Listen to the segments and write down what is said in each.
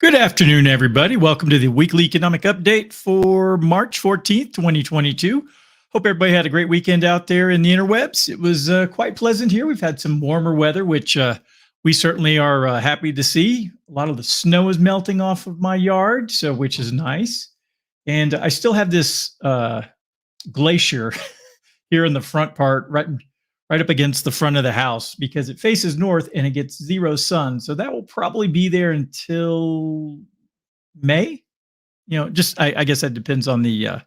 Good afternoon, everybody. Welcome to the weekly economic update for March 14th, 2022. Hope everybody had a great weekend out there in the interwebs. It was quite pleasant here. We've had some warmer weather, which we certainly are happy to see. A lot of the snow is melting off of my yard, so which is nice. And I still have this glacier here in the front part, right up against the front of the house because it faces north and it gets zero sun. So that will probably be there until May. Just I guess that depends on the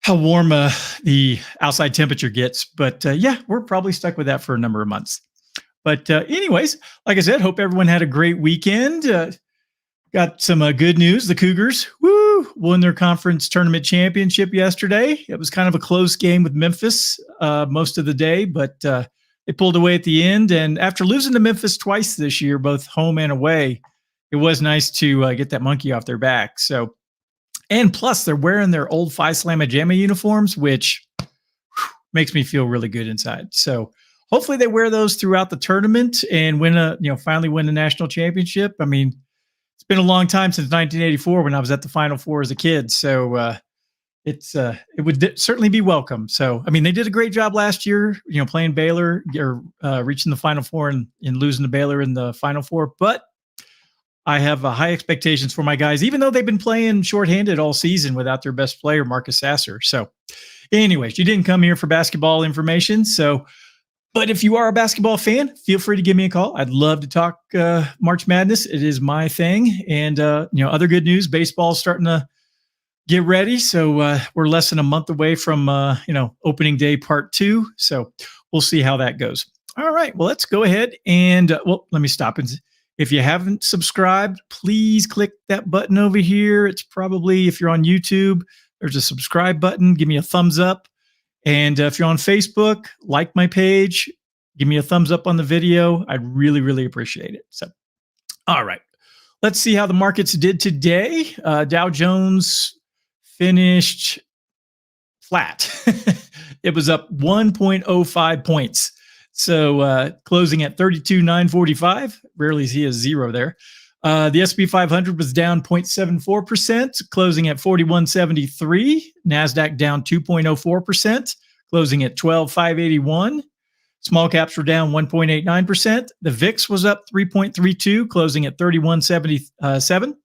how warm the outside temperature gets. But yeah, we're probably stuck with that for a number of months. But anyways, like I said, hope everyone had a great weekend. Got some good news. The Cougars, won their conference tournament championship yesterday. It was kind of a close game with Memphis most of the day, but they pulled away at the end. And after losing to Memphis twice this year, both home and away, it was nice to get that monkey off their back. So, and plus they're wearing their old Phi Slamma Jamma uniforms, which makes me feel really good inside. So hopefully they wear those throughout the tournament and finally win the national championship. I mean, it's been a long time since 1984 when I was at the Final Four as a kid. So it would certainly be welcome. So, I mean, they did a great job last year, playing Baylor or reaching the Final Four and losing to Baylor in the Final Four. But I have high expectations for my guys, even though they've been playing shorthanded all season without their best player, Marcus Sasser. So anyways, you didn't come here for basketball information. But if you are a basketball fan, feel free to give me a call. I'd love to talk March Madness. It is my thing. And, other good news, baseball is starting to get ready. So we're less than a month away from, opening day part 2. So we'll see how that goes. All right. Well, let's go ahead and, let me stop. And if you haven't subscribed, please click that button over here. It's probably, if you're on YouTube, there's a subscribe button. Give me a thumbs up. And if you're on Facebook, like my page, give me a thumbs up on the video. I'd really, really appreciate it. So, all right, let's see how the markets did today. Dow Jones finished flat. It was up 1.05 points. So closing at 32,945. Rarely see a zero there. The S&P 500 was down 0.74%, closing at 4173. NASDAQ down 2.04%, closing at 12,581. Small caps were down 1.89%. The VIX was up 3.32, closing at 3177.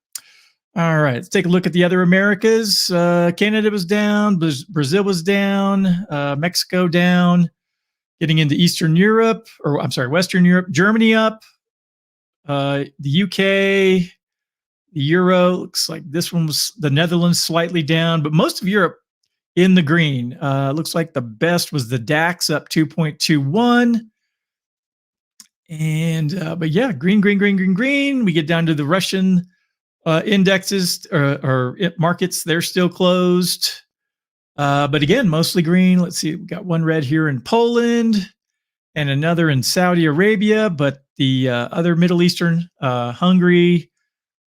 All right, let's take a look at the other Americas. Canada was down, Brazil was down, Mexico down. Getting into Western Europe, Germany up. The UK, the Euro, looks like this one was the Netherlands slightly down, but most of Europe in the green. Looks like the best was the DAX up 2.21. And, but yeah, green. We get down to the Russian indexes or markets. They're still closed. But again, mostly green. Let's see, we got one red here in Poland and another in Saudi Arabia, but the other Middle Eastern, Hungary,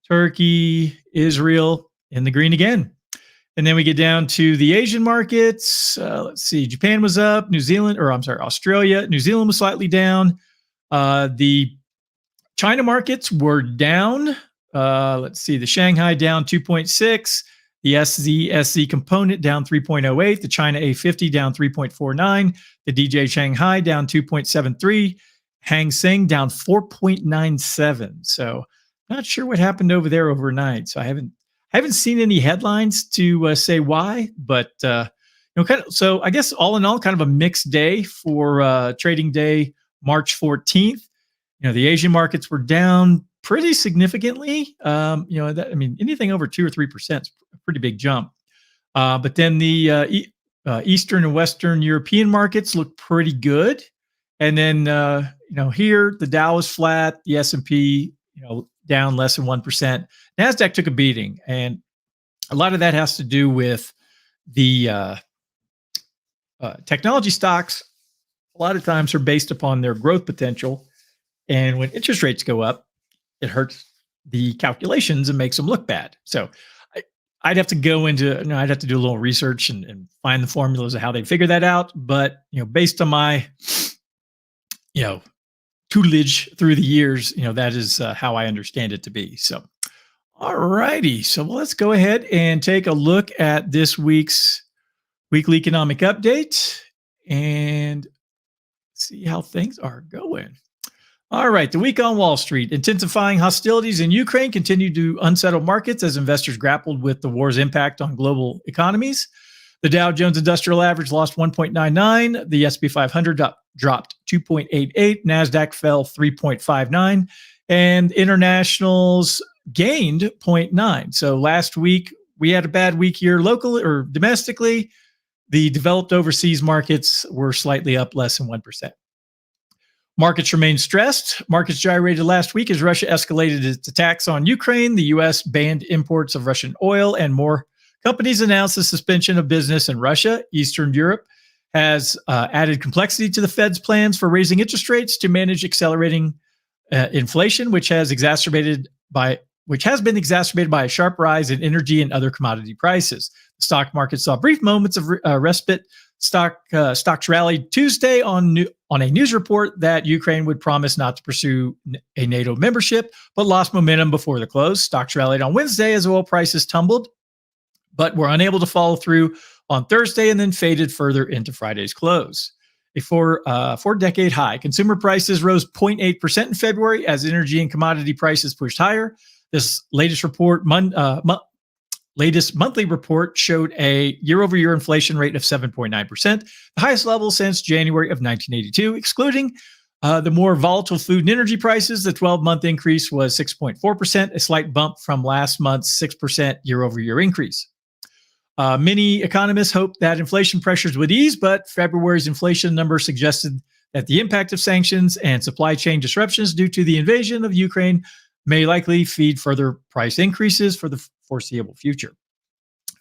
Turkey, Israel, in the green again. And then we get down to the Asian markets. Let's see, Japan was up, Australia. New Zealand was slightly down. The China markets were down. Let's see, the Shanghai down 2.6. The SZSC component down 3.08. The China A50 down 3.49. The DJ Shanghai down 2.73. Hang Seng down 4.97. So not sure what happened over there overnight. So I haven't seen any headlines to say why, but so I guess all in all, kind of a mixed day for trading day, March 14th. The Asian markets were down pretty significantly. Anything over 2 or 3% is a pretty big jump. But then the Eastern and Western European markets look pretty good. And then, here the Dow was flat, the S&P, down less than 1%. NASDAQ took a beating. And a lot of that has to do with the technology stocks. A lot of times are based upon their growth potential. And when interest rates go up, it hurts the calculations and makes them look bad. So I'd have to go into, I'd have to do a little research and find the formulas of how they figure that out. But, based on my, tutelage through the years, that is how I understand it to be. So, All righty. So let's go ahead and take a look at this week's weekly economic update and see how things are going. All right. The week on Wall Street. Intensifying hostilities in Ukraine continue to unsettle markets as investors grappled with the war's impact on global economies. The Dow Jones Industrial Average lost 1.99. The S&P 500 dropped 2.88. NASDAQ fell 3.59. And internationals gained 0.9. So last week, we had a bad week here locally or domestically. The developed overseas markets were slightly up less than 1%. Markets remain stressed. Markets gyrated last week as Russia escalated its attacks on Ukraine. The U.S. banned imports of Russian oil, and more companies announced the suspension of business in Russia. Eastern Europe has added complexity to the Fed's plans for raising interest rates to manage accelerating inflation, which has been exacerbated by a sharp rise in energy and other commodity prices. The stock market saw brief moments of respite. Stocks rallied Tuesday on a news report that Ukraine would promise not to pursue a NATO membership, but lost momentum before the close. Stocks rallied on Wednesday as oil prices tumbled, but were unable to follow through on Thursday and then faded further into Friday's close. A four-decade high. Consumer prices rose 0.8% in February as energy and commodity prices pushed higher. This latest monthly report showed a year-over-year inflation rate of 7.9%, the highest level since January of 1982. Excluding the more volatile food and energy prices, the 12-month increase was 6.4%, a slight bump from last month's 6% year-over-year increase. Many economists hoped that inflation pressures would ease, but February's inflation number suggested that the impact of sanctions and supply chain disruptions due to the invasion of Ukraine may likely feed further price increases for the foreseeable future.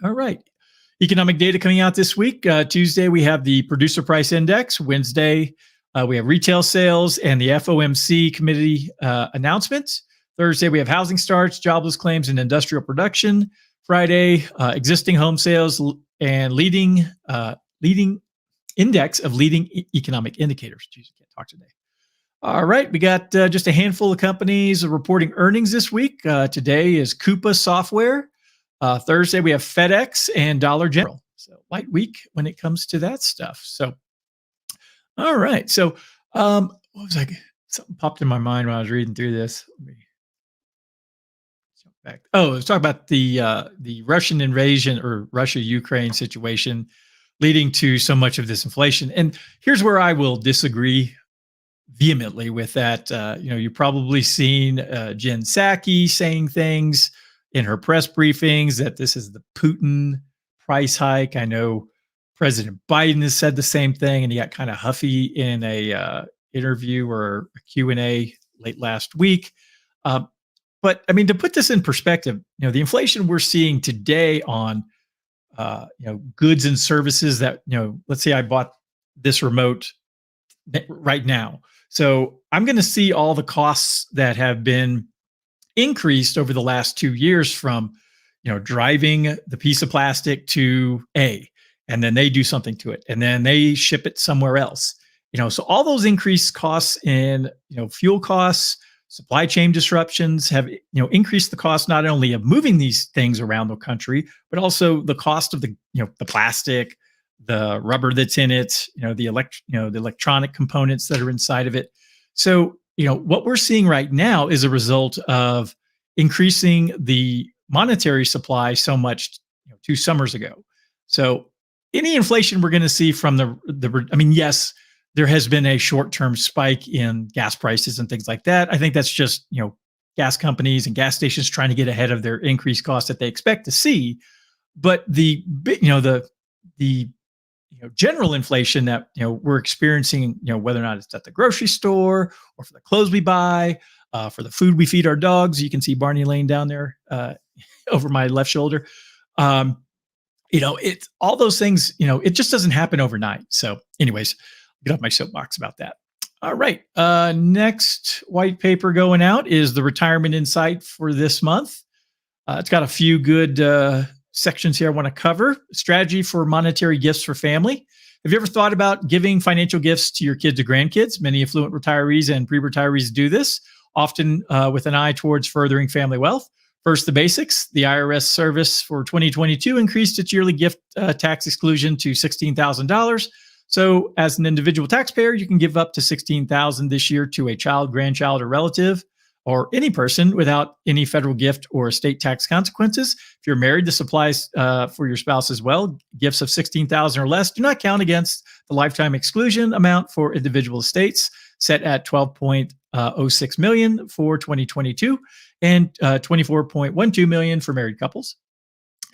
All right. Economic data coming out this week. Tuesday, we have the Producer Price Index. Wednesday, we have retail sales and the FOMC committee announcements. Thursday, we have housing starts, jobless claims, and industrial production. Friday, existing home sales and leading index of leading economic indicators. Jeez, I can't talk today. All right, we got just a handful of companies reporting earnings this week. Today is Coupa Software. Thursday, we have FedEx and Dollar General. So light week when it comes to that stuff. So, all right. So, what was I? Something popped in my mind when I was reading through this. Let me jump back. Oh, let's talk about the Russian invasion or Russia-Ukraine situation leading to so much of this inflation. And here's where I will disagree vehemently with that. You've probably seen Jen Psaki saying things in her press briefings that this is the Putin price hike. I know President Biden has said the same thing, and he got kind of huffy in a interview or a Q&A late last week. But I mean, to put this in perspective, the inflation we're seeing today on goods and services that, let's say I bought this remote right now. So I'm going to see all the costs that have been increased over the last 2 years from, driving the piece of plastic to A, and then they do something to it, and then they ship it somewhere else. So all those increased costs in, fuel costs, supply chain disruptions have, increased the cost not only of moving these things around the country, but also the cost of the plastic, the rubber that's in it, the electronic components that are inside of it. So, what we're seeing right now is a result of increasing the monetary supply so much, 2 summers ago. So any inflation we're going to see from yes, there has been a short-term spike in gas prices and things like that. I think that's just, gas companies and gas stations trying to get ahead of their increased costs that they expect to see. But the general inflation that we're experiencing, whether or not it's at the grocery store or for the clothes we buy, for the food we feed our dogs. You can see Barney laying down there over my left shoulder. It's all those things. It just doesn't happen overnight. So, anyways, get off my soapbox about that. All right. Next white paper going out is the Retirement Insight for this month. It's got a few good sections here I want to cover. Strategy for monetary gifts for family. Have you ever thought about giving financial gifts to your kids or grandkids? Many affluent retirees and pre-retirees do this, often with an eye towards furthering family wealth. First, the basics. The IRS service for 2022 increased its yearly gift tax exclusion to $16,000. So as an individual taxpayer, you can give up to $16,000 this year to a child, grandchild, or relative, or any person without any federal gift or estate tax consequences. If you're married, this applies for your spouse as well. Gifts of $16,000 or less do not count against the lifetime exclusion amount for individual estates, set at $12.06 million for 2022 and $24.12 million for married couples.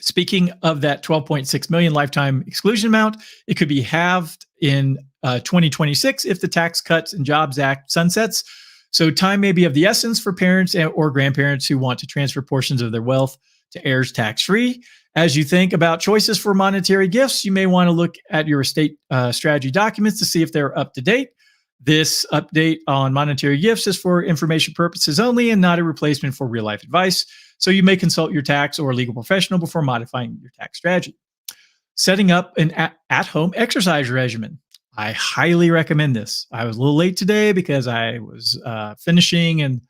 Speaking of that $12.6 million lifetime exclusion amount, it could be halved in 2026 if the Tax Cuts and Jobs Act sunsets. So time may be of the essence for parents or grandparents who want to transfer portions of their wealth to heirs tax-free. As you think about choices for monetary gifts, you may want to look at your estate strategy documents to see if they're up to date. This update on monetary gifts is for information purposes only and not a replacement for real-life advice. So you may consult your tax or legal professional before modifying your tax strategy. Setting up an at-home exercise regimen. I highly recommend this. I was a little late today because I was finishing an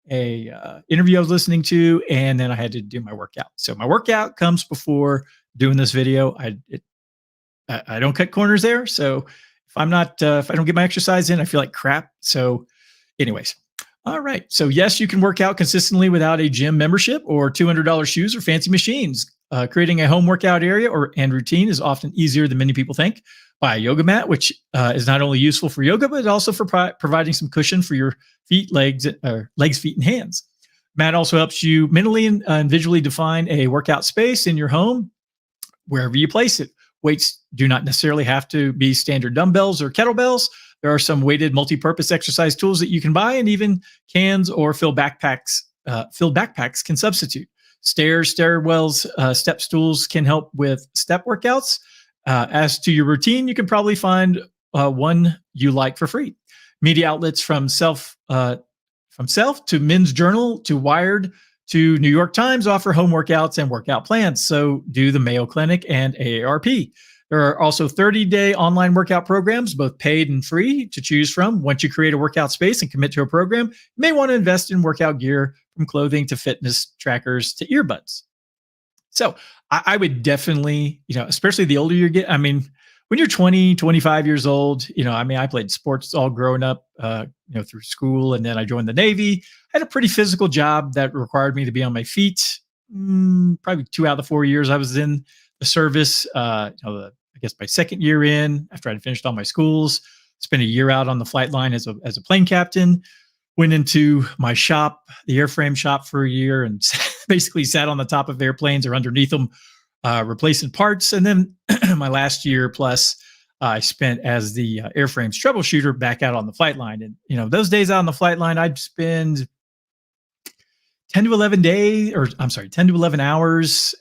interview I was listening to, and then I had to do my workout. So my workout comes before doing this video. I don't cut corners there. So if I don't get my exercise in, I feel like crap. So anyways, all right. So yes, you can work out consistently without a gym membership or $200 shoes or fancy machines. Creating a home workout area and routine is often easier than many people think. Buy a yoga mat, which is not only useful for yoga, but also for providing some cushion for your feet, legs, feet, and hands. Mat also helps you mentally and visually define a workout space in your home, wherever you place it. Weights do not necessarily have to be standard dumbbells or kettlebells. There are some weighted multi-purpose exercise tools that you can buy, and even cans or filled backpacks can substitute. Stairs, stairwells, step stools can help with step workouts. As to your routine, you can probably find one you like for free. Media outlets from Self to Men's Journal to Wired to New York Times offer home workouts and workout plans. So do the Mayo Clinic and AARP. There are also 30-day online workout programs, both paid and free, to choose from. Once you create a workout space and commit to a program, you may want to invest in workout gear, from clothing to fitness trackers to earbuds. So I would definitely, especially the older you get, when you're 20, 25 years old, I played sports all growing up, through school. And then I joined the Navy. I had a pretty physical job that required me to be on my feet. Probably 2 out of the 4 years I was in the service. I guess my second year in, after I'd finished all my schools, spent a year out on the flight line as a plane captain. Went into my shop, the airframe shop, for a year and basically sat on the top of airplanes or underneath them, replacing parts. And then my last year plus, I spent as the airframes troubleshooter back out on the flight line. And, those days out on the flight line, I'd spend 10 to 11 hours,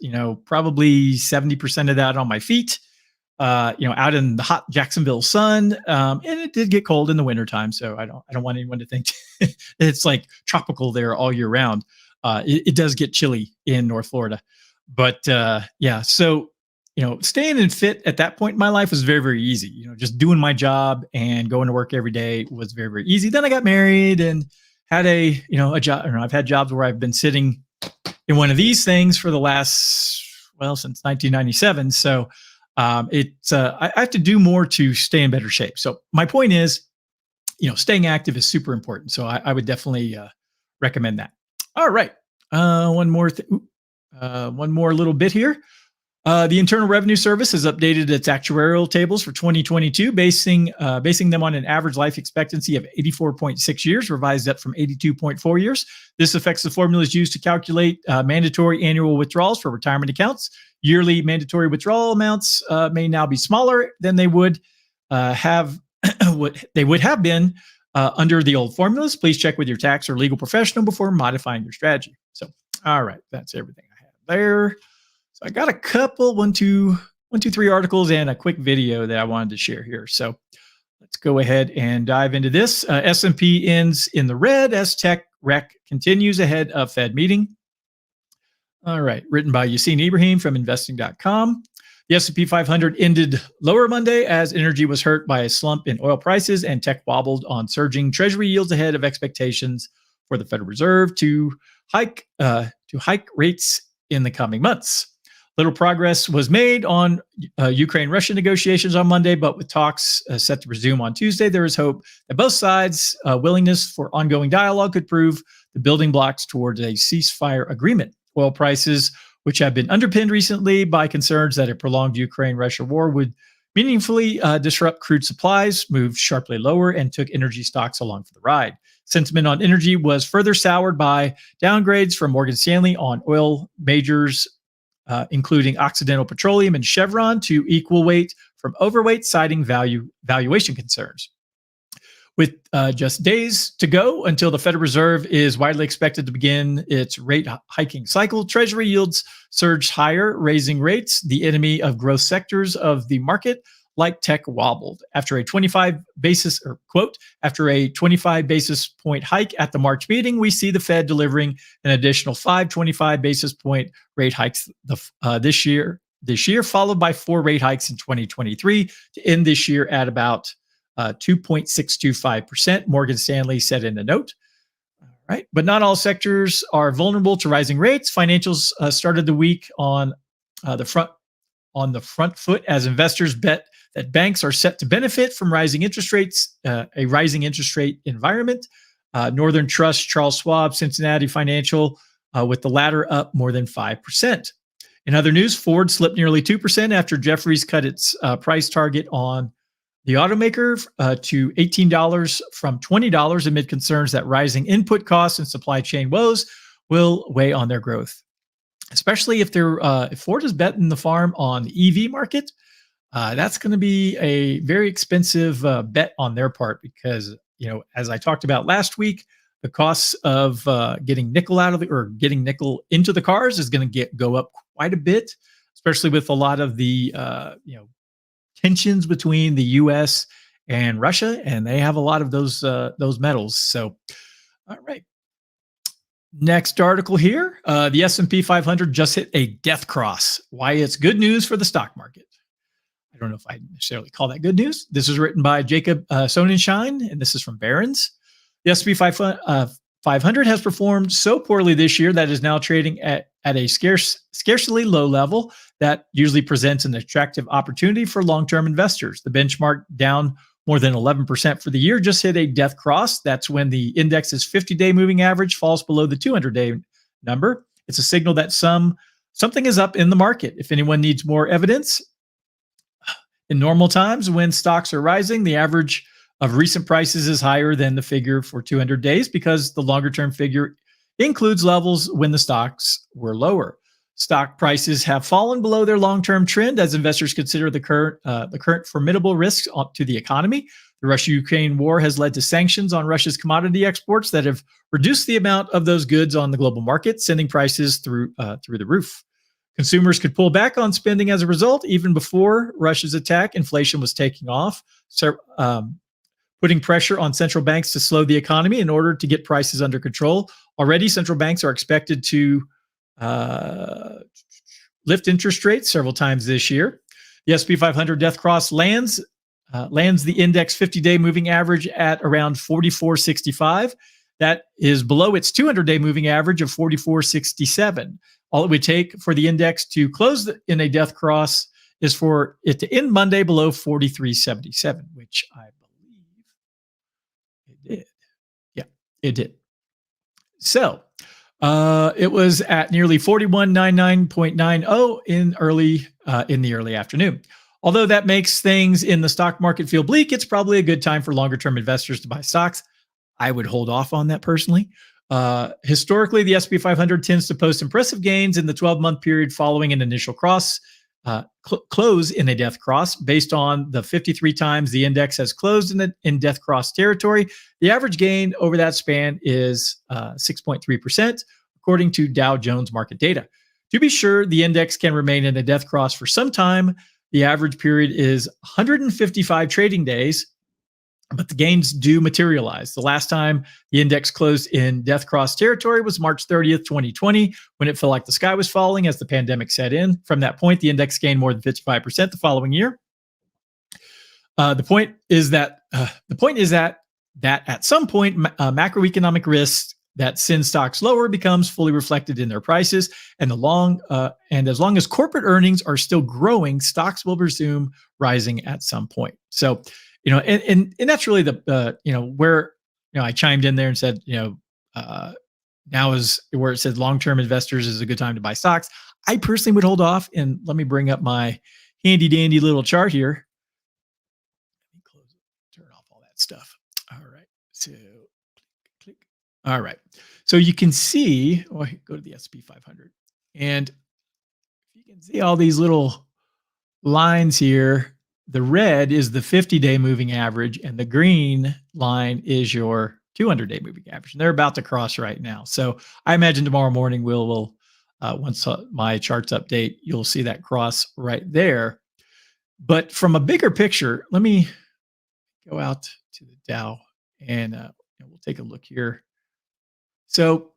probably 70% of that on my feet, out in the hot Jacksonville sun. And it did get cold in the wintertime. So I don't want anyone to think it's like tropical there all year round. It does get chilly in North Florida, but so, staying in fit at that point in my life was very, very easy. Just doing my job and going to work every day was very, very easy. Then I got married and had a job. I've had jobs where I've been sitting in one of these things for the last, since 1997. So I have to do more to stay in better shape. So my point is, staying active is super important. So I would definitely recommend that. All right. One more little bit here. The Internal Revenue Service has updated its actuarial tables for 2022, basing them on an average life expectancy of 84.6 years, revised up from 82.4 years. This affects the formulas used to calculate mandatory annual withdrawals for retirement accounts. Yearly mandatory withdrawal amounts may now be smaller than they would have been under the old formulas. Please check with your tax or legal professional before modifying your strategy. So, all right, that's everything I have there. So I got a couple, 3 articles and a quick video that I wanted to share here. So let's go ahead and dive into this. S&P ends in the red as tech wreck continues ahead of Fed meeting. All right, written by Yassine Ibrahim from investing.com. The S&P 500 ended lower Monday as energy was hurt by a slump in oil prices and tech wobbled on surging treasury yields ahead of expectations for the Federal Reserve to hike to hike rates in the coming months. Little progress was made on Ukraine-Russia negotiations on Monday, but with talks set to resume on Tuesday, there is hope that both sides' willingness for ongoing dialogue could prove the building blocks towards a ceasefire agreement. Oil prices, which have been underpinned recently by concerns that a prolonged Ukraine-Russia war would meaningfully disrupt crude supplies, moved sharply lower and took energy stocks along for the ride. Sentiment on energy was further soured by downgrades from Morgan Stanley on oil majors, including Occidental Petroleum and Chevron, to equal weight from overweight, citing valuation concerns. With just days to go until the Federal Reserve is widely expected to begin its rate hiking cycle, Treasury yields surged higher, raising rates. The enemy of growth sectors of the market, like tech, wobbled after a 25 basis point hike at the March meeting. We see the Fed delivering an additional 25 basis point rate hikes this year, followed by 4 rate hikes in 2023 to end this year at about 2.625%, Morgan Stanley said in a note. All right, but not all sectors are vulnerable to rising rates. Financials started the week on the front foot as investors bet that banks are set to benefit from rising interest rates, a rising interest rate environment. Northern Trust, Charles Schwab, Cincinnati Financial, with the latter up more than 5%. In other news, Ford slipped nearly 2% after Jefferies cut its price target on the automaker to $18 from $20 amid concerns that rising input costs and supply chain woes will weigh on their growth, especially if Ford is betting the farm on the EV market. That's going to be a very expensive bet on their part because, as I talked about last week, the costs of getting nickel getting nickel into the cars is going to go up quite a bit, especially with a lot of the tensions between the U.S. and Russia, and they have a lot of those metals. So, all right. Next article here: the S&P 500 just hit a death cross. Why it's good news for the stock market. I don't know if I necessarily call that good news. This is written by Jacob Sonnenschein, and this is from Barron's. The S&P 500 has performed so poorly this year that is now trading at a scarcely low level that usually presents an attractive opportunity for long-term investors. The benchmark, down more than 11% for the year, just hit a death cross. That's when the index's 50-day moving average falls below the 200-day number. It's a signal that something is up in the market. If anyone needs more evidence, in normal times when stocks are rising, the average of recent prices is higher than the figure for 200 days because the longer-term figure includes levels when the stocks were lower. Stock prices have fallen below their long-term trend as investors consider the current formidable risks to the economy. The Russia-Ukraine war has led to sanctions on Russia's commodity exports that have reduced the amount of those goods on the global market, sending prices through the roof. Consumers could pull back on spending as a result. Even before Russia's attack, inflation was taking off, putting pressure on central banks to slow the economy in order to get prices under control. Already, central banks are expected to lift interest rates several times this year. The S&P 500 death cross lands the index 50-day moving average at around 44.65. That is below its 200-day moving average of 44.67. All it would take for the index to close in a death cross is for it to end Monday below 43.77, which I believe it did. Yeah, it did. So it was at nearly 4199.90 in the early afternoon. Although that makes things in the stock market feel bleak, it's probably a good time for longer-term investors to buy stocks. I would hold off on that personally. Historically, the S&P 500 tends to post impressive gains in the 12-month period following an initial close in a death cross. Based on the 53 times the index has closed in death cross territory, the average gain over that span is 6.3%, according to Dow Jones market data. To be sure, the index can remain in a death cross for some time. The average period is 155 trading days, but the gains do materialize. The last time the index closed in death cross territory was March 30th, 2020, when it felt like the sky was falling as the pandemic set in. From that point, the index gained more than 55% the following year. The point is that at some point, macroeconomic risks that send stocks lower becomes fully reflected in their prices, and as long as corporate earnings are still growing, stocks will resume rising at some point. So, and that's really the where I chimed in there and said, now is where it said long-term investors is a good time to buy stocks. I personally would hold off, and let me bring up my handy dandy little chart here. Let me close it, turn off all that stuff. All right, so click. All right, so you can see. Go to the S&P 500, and you can see all these little lines here. The red is the 50-day moving average, and the green line is your 200-day moving average. And they're about to cross right now. So I imagine tomorrow morning we'll once my charts update, you'll see that cross right there. But from a bigger picture, let me go out to the Dow, and we'll take a look here. So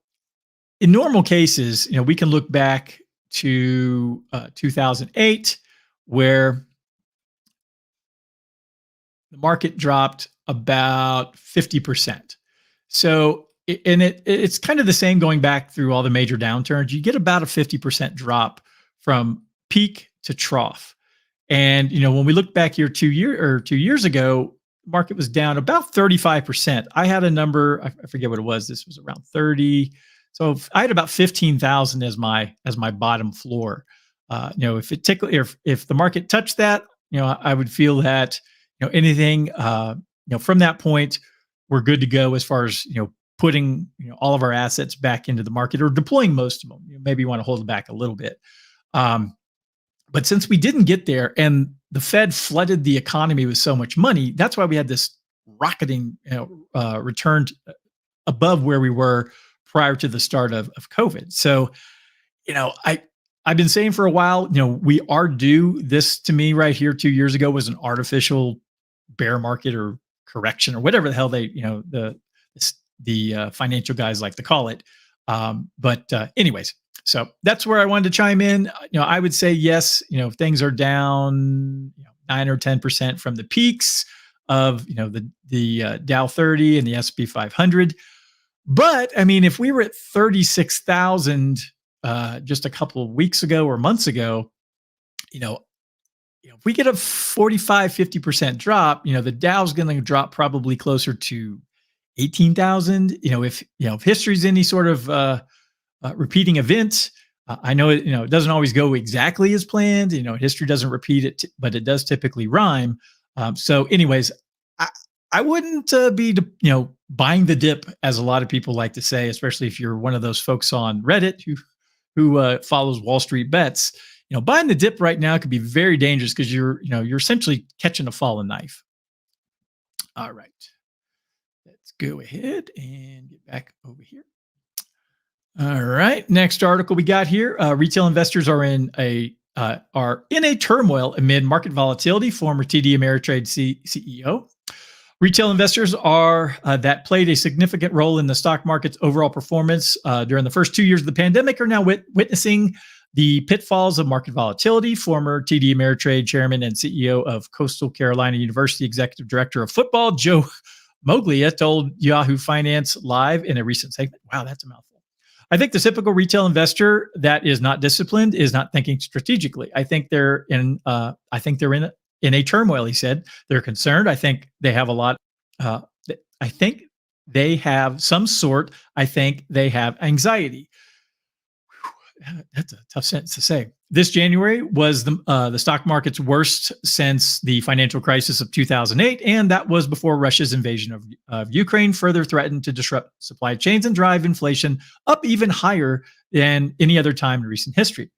in normal cases, we can look back to 2008, where the market dropped about 50%. So, it's kind of the same going back through all the major downturns. You get about a 50% drop from peak to trough. And, when we look back here 2 years ago, the market was down about 35%. I had a number, I forget what it was. This was around 30. So I had about 15,000 as my bottom floor. If the market touched that, I would feel that, anything, from that point, we're good to go as far as, putting, all of our assets back into the market or deploying most of them. Maybe you want to hold it back a little bit. But since we didn't get there and the Fed flooded the economy with so much money, that's why we had this rocketing, return above where we were prior to the start of COVID. So, I've been saying for a while, we are due. This to me right here 2 years ago was an artificial bear market or correction or whatever the hell they, the financial guys like to call it. But anyways, so that's where I wanted to chime in. I would say yes. Things are down 9 or 10% from the peaks of the Dow 30 and the S&P 500. But I mean, if we were at 36,000 just a couple of weeks ago or months ago, if we get a 45, 50% drop, the Dow's going to drop probably closer to 18,000. If history's any sort of repeating event, I know it doesn't always go exactly as planned. History doesn't repeat it, but it does typically rhyme. So, anyways, I wouldn't be buying the dip, as a lot of people like to say, especially if you're one of those folks on Reddit who follows Wall Street bets. Buying the dip right now could be very dangerous because you're essentially catching a fallen knife. All right, let's go ahead and get back over here. All right, next article we got here: retail investors are in a turmoil amid market volatility. Former TD Ameritrade CEO. Retail investors that played a significant role in the stock market's overall performance during the first 2 years of the pandemic are now witnessing the pitfalls of market volatility. Former TD Ameritrade chairman and CEO of Coastal Carolina University executive director of football, Joe Moglia, told Yahoo Finance Live in a recent segment. Wow, that's a mouthful. I think the typical retail investor that is not disciplined is not thinking strategically. I think they're in a turmoil, he said. They're concerned. I think they have a lot. I think they have some sort. I think they have anxiety. That's a tough sentence to say. This January was the stock market's worst since the financial crisis of 2008, and that was before Russia's invasion of Ukraine further threatened to disrupt supply chains and drive inflation up even higher than any other time in recent history.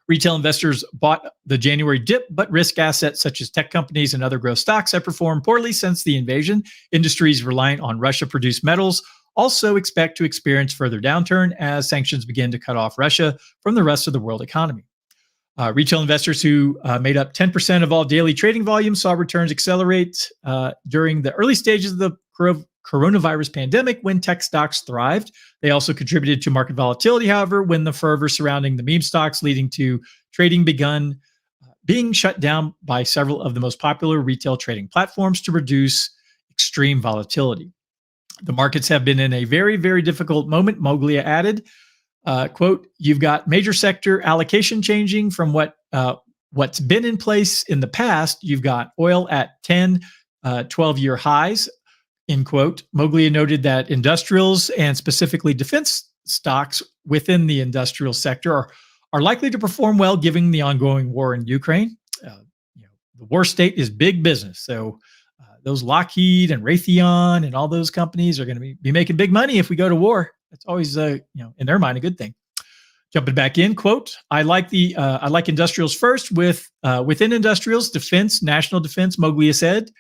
Retail investors bought the January dip, but risk assets such as tech companies and other growth stocks have performed poorly since the invasion. Industries reliant on Russia-produced metals also expect to experience further downturn as sanctions begin to cut off Russia from the rest of the world economy. Retail investors who made up 10% of all daily trading volume saw returns accelerate during the early stages of the coronavirus pandemic when tech stocks thrived. They also contributed to market volatility, however, when the fervor surrounding the meme stocks leading to trading begun being shut down by several of the most popular retail trading platforms to reduce extreme volatility. The markets have been in a very, very difficult moment, Moglia added. Quote, you've got major sector allocation changing from what's been in place in the past. You've got oil at 10, 12-year highs, end quote. Moglia noted that industrials and specifically defense stocks within the industrial sector are likely to perform well given the ongoing war in Ukraine. The war state is big business. So those Lockheed and Raytheon and all those companies are going to be making big money if we go to war. That's always, in their mind, a good thing. Jumping back in, quote, I like industrials first within industrials, defense, national defense, Moglia said,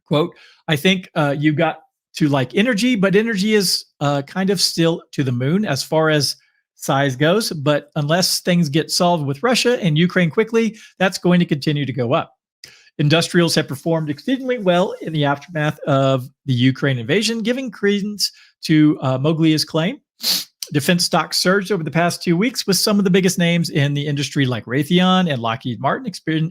quote, I think you've got to like energy, but energy is kind of still to the moon as far as size goes. But unless things get solved with Russia and Ukraine quickly, that's going to continue to go up. Industrials have performed exceedingly well in the aftermath of the Ukraine invasion, giving credence to Moglia's claim. Defense stocks surged over the past 2 weeks with some of the biggest names in the industry like Raytheon and Lockheed Martin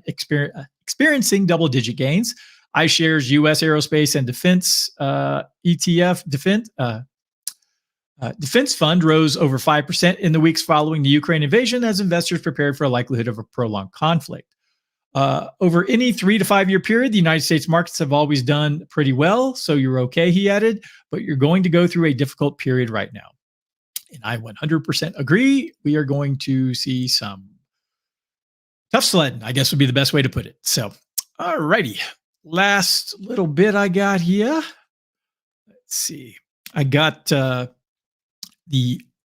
experiencing double-digit gains. iShares U.S. Aerospace and Defense ETF Defense Fund rose over 5% in the weeks following the Ukraine invasion as investors prepared for a likelihood of a prolonged conflict. Over any 3 to 5 year period, the United States markets have always done pretty well. So you're okay, he added, but you're going to go through a difficult period right now. And I 100% agree. We are going to see some tough sledding, I guess would be the best way to put it. So, all righty. Last little bit I got here. Let's see. I got the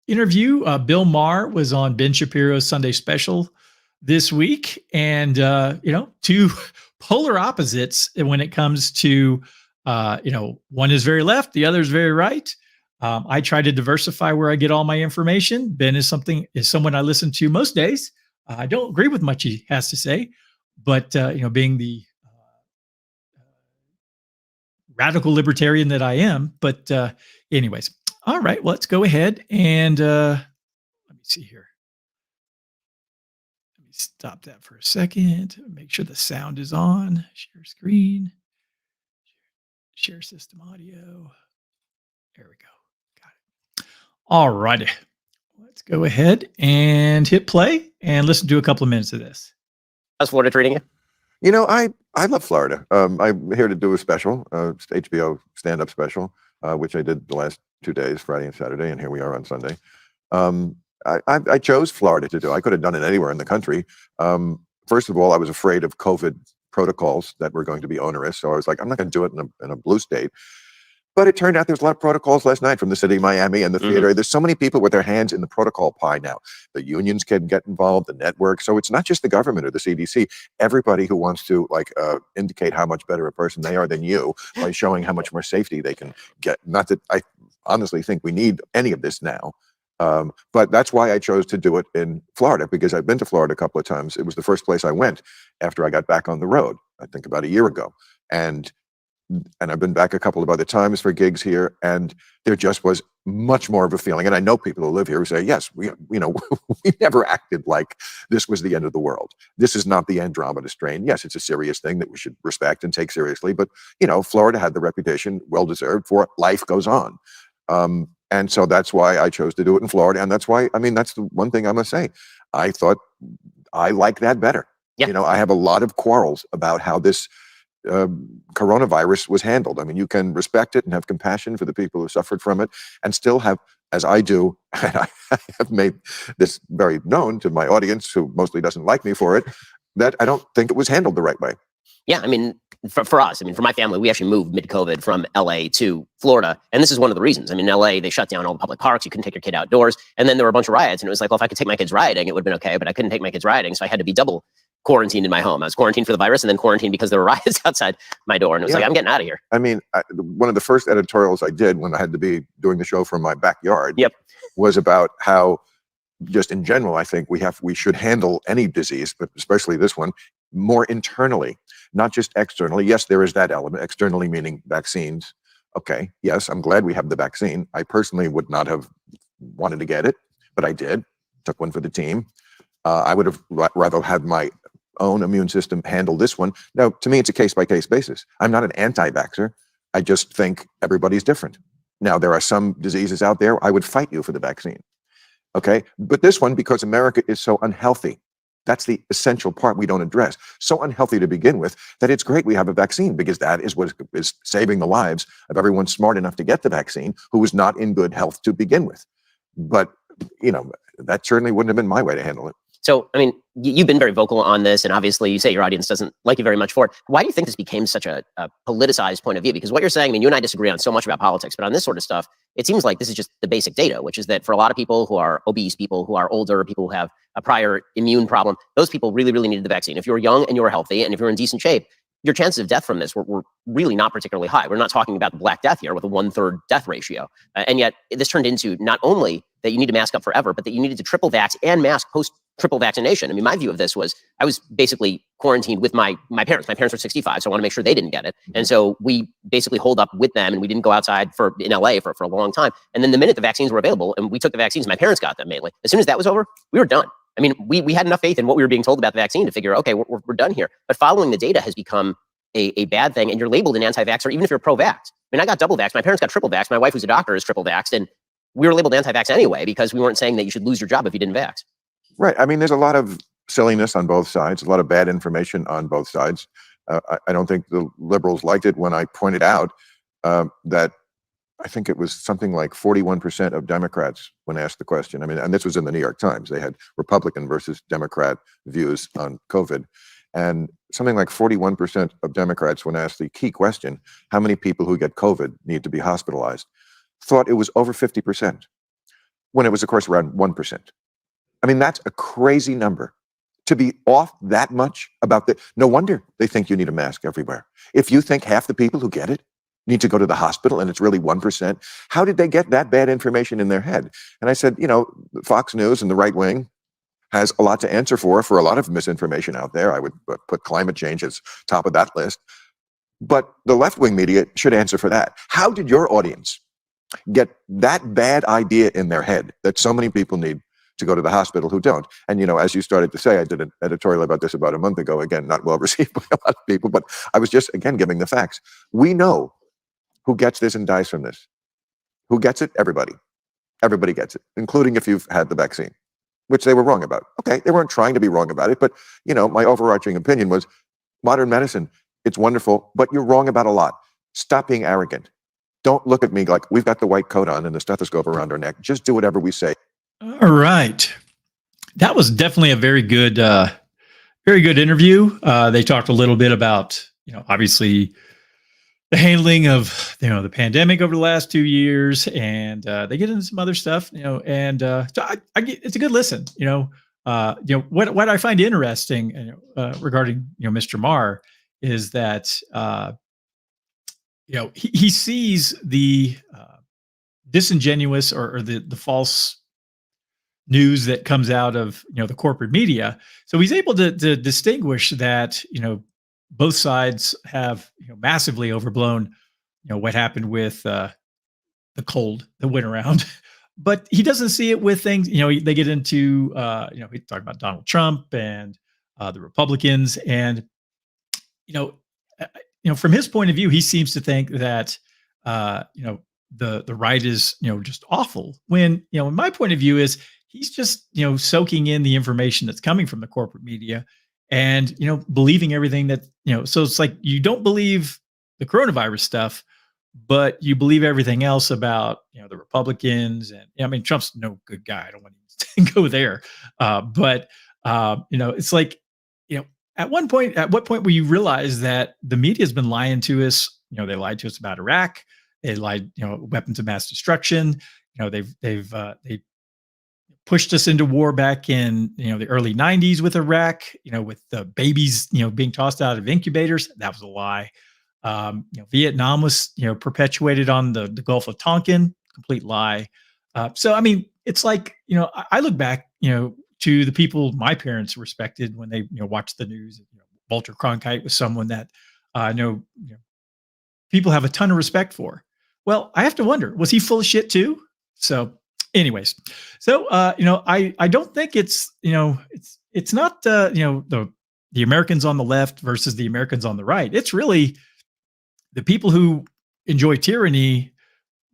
interview. Bill Maher was on Ben Shapiro's Sunday Special this week, and two polar opposites when it comes to one is very left, the other is very right. I try to diversify where I get all my information. Ben is someone I listen to most days. I don't agree with much he has to say, but being the radical libertarian that I am. But anyways, all right, well, let's go ahead and let me see here. Stop that for a second. Make sure the sound is on. Share screen. Share system audio. There we go. Got it. All righty. Let's go ahead and hit play and listen to a couple of minutes of this. How's Florida treating you? I love Florida. I'm here to do a special, HBO Stand Up Special, which I did the last 2 days, Friday and Saturday, and here we are on Sunday. I chose Florida to do. I could have done it anywhere in the country. First of all, I was afraid of COVID protocols that were going to be onerous. So I was like, I'm not going to do it in a blue state. But it turned out there's a lot of protocols last night from the city of Miami and the theater. There's so many people with their hands in the protocol pie now. The unions can get involved, the network. So it's not just the government or the CDC. Everybody who wants to indicate how much better a person they are than you by showing how much more safety they can get. Not that I honestly think we need any of this now. But that's why I chose to do it in Florida, because I've been to Florida a couple of times. It was the first place I went after I got back on the road, I think about a year ago. And I've been back a couple of other times for gigs here, and there just was much more of a feeling. And I know people who live here who say, yes, we never acted like this was the end of the world. This is not the Andromeda strain. Yes, it's a serious thing that we should respect and take seriously. But, Florida had the reputation, well-deserved, for life goes on. And so that's why I chose to do it in Florida. And that's why, that's the one thing I must say. I thought I like that better. Yeah. I have a lot of quarrels about how this coronavirus was handled. You can respect it and have compassion for the people who suffered from it and still have, as I do, and I have made this very known to my audience who mostly doesn't like me for it, that I don't think it was handled the right way. Yeah, for us, for my family, we actually moved mid-COVID from LA to Florida. And this is one of the reasons. In LA, they shut down all the public parks. You couldn't take your kid outdoors. And then there were a bunch of riots. And it was like, well, if I could take my kids riding, it would have been okay. But I couldn't take my kids riding. So I had to be double quarantined in my home. I was quarantined for the virus and then quarantined because there were riots outside my door. And it was like, I'm getting out of here. One of the first editorials I did when I had to be doing the show from my backyard Yep. was about how, just in general, I think we should handle any disease, but especially this one, more internally, not just externally. Yes, there is that element. Externally meaning vaccines. Okay, yes, I'm glad we have the vaccine. I personally would not have wanted to get it, but I did. Took one for the team. I would have rather had my own immune system handle this one. Now, to me, it's a case-by-case basis. I'm not an anti-vaxxer. I just think everybody's different. Now, there are some diseases out there, I would fight you for the vaccine. Okay. But this one, because America is so unhealthy, that's the essential part we don't address. So unhealthy to begin with that it's great we have a vaccine, because that is what is saving the lives of everyone smart enough to get the vaccine who was not in good health to begin with. But, that certainly wouldn't have been my way to handle it. So, I mean, you've been very vocal on this, and obviously you say your audience doesn't like you very much for it. Why do you think this became such a politicized point of view? Because what you're saying, I mean, you and I disagree on so much about politics, but on this sort of stuff, it seems like this is just the basic data, which is that for a lot of people who are obese, people who are older, people who have a prior immune problem, those people really, really needed the vaccine. If you're young and you're healthy, and if you're in decent shape, your chances of death from this were really not particularly high. We're not talking about the Black Death here with a 1/3 death ratio. And yet this turned into not only that you need to mask up forever, but that you needed to triple vax and mask post triple vaccination. I mean, my view of this was I was basically quarantined with my parents. My parents were 65, so I want to make sure they didn't get it. And so we basically holed up with them, and we didn't go outside in LA for a long time. And then the minute the vaccines were available and we took the vaccines, my parents got them mainly. As soon as that was over, we were done. I mean, we had enough faith in what we were being told about the vaccine to figure, okay, we're done here. But following the data has become a bad thing, and you're labeled an anti-vaxxer even if you're pro-vax. I mean, I got double vax. My parents got triple vax. My wife, who's a doctor, is triple vaxxed, and we were labeled anti-vax anyway because we weren't saying that you should lose your job if you didn't vax. Right. I mean, there's a lot of silliness on both sides, a lot of bad information on both sides. I don't think the liberals liked it when I pointed out that I think it was something like 41% of Democrats, when asked the question, I mean, and this was in the New York Times, they had Republican versus Democrat views on COVID. And something like 41% of Democrats, when asked the key question, how many people who get COVID need to be hospitalized, thought it was over 50%, when it was, of course, around 1%. I mean, that's a crazy number to be off that much about the. No wonder they think you need a mask everywhere. If you think half the people who get it need to go to the hospital and it's really 1%, how did they get that bad information in their head? And I said, Fox News and the right wing has a lot to answer for a lot of misinformation out there. I would put climate change as top of that list. But the left-wing media should answer for that. How did your audience get that bad idea in their head that so many people need to go to the hospital who don't? And, as you started to say, I did an editorial about this about a month ago, again, not well received by a lot of people, but I was just, again, giving the facts. We know who gets this and dies from this. Who gets it? Everybody. Everybody gets it, including if you've had the vaccine, which they were wrong about. Okay, they weren't trying to be wrong about it, but, my overarching opinion was modern medicine, it's wonderful, but you're wrong about a lot. Stop being arrogant. Don't look at me like we've got the white coat on and the stethoscope around our neck. Just do whatever we say. All right. That was definitely a very good interview. They talked a little bit about, obviously the handling of, the pandemic over the last 2 years, and they get into some other stuff, and so I get, it's a good listen, what I find interesting regarding, Mr. Maher is that, he sees the disingenuous or the false news that comes out of the corporate media. So he's able to distinguish that both sides have massively overblown what happened with the cold that went around, but he doesn't see it with things. They get into we talk about Donald Trump and the Republicans, and from his point of view, he seems to think that the right is just awful. When in my point of view is he's just soaking in the information that's coming from the corporate media and believing everything that so it's like you don't believe the coronavirus stuff, but you believe everything else about the Republicans. And I mean, Trump's no good guy, I don't want to go there, but it's like at what point will you realize that the media has been lying to us? They lied to us about Iraq, they lied weapons of mass destruction. They've pushed us into war back in the early 90s with Iraq, with the babies being tossed out of incubators. That was a lie. Vietnam was perpetuated on the Gulf of Tonkin. Complete lie. So I mean, it's like I look back to the people my parents respected when they watched the news. Walter Cronkite was someone that I know people have a ton of respect for. Well, I have to wonder, was he full of shit too? So anyways, so I don't think it's not the Americans on the left versus the Americans on the right. It's really the people who enjoy tyranny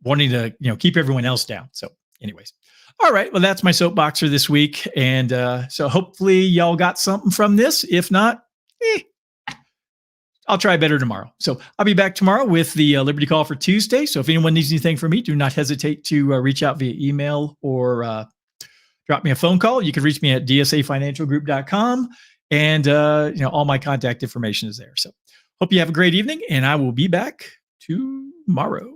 wanting to, keep everyone else down. So anyways, all right. Well, that's my soapbox for this week. And so hopefully y'all got something from this. If not, I'll try better tomorrow. So I'll be back tomorrow with the Liberty Call for Tuesday. So if anyone needs anything from me, do not hesitate to reach out via email or drop me a phone call. You can reach me at dsafinancialgroup.com, and all my contact information is there. So hope you have a great evening, and I will be back tomorrow.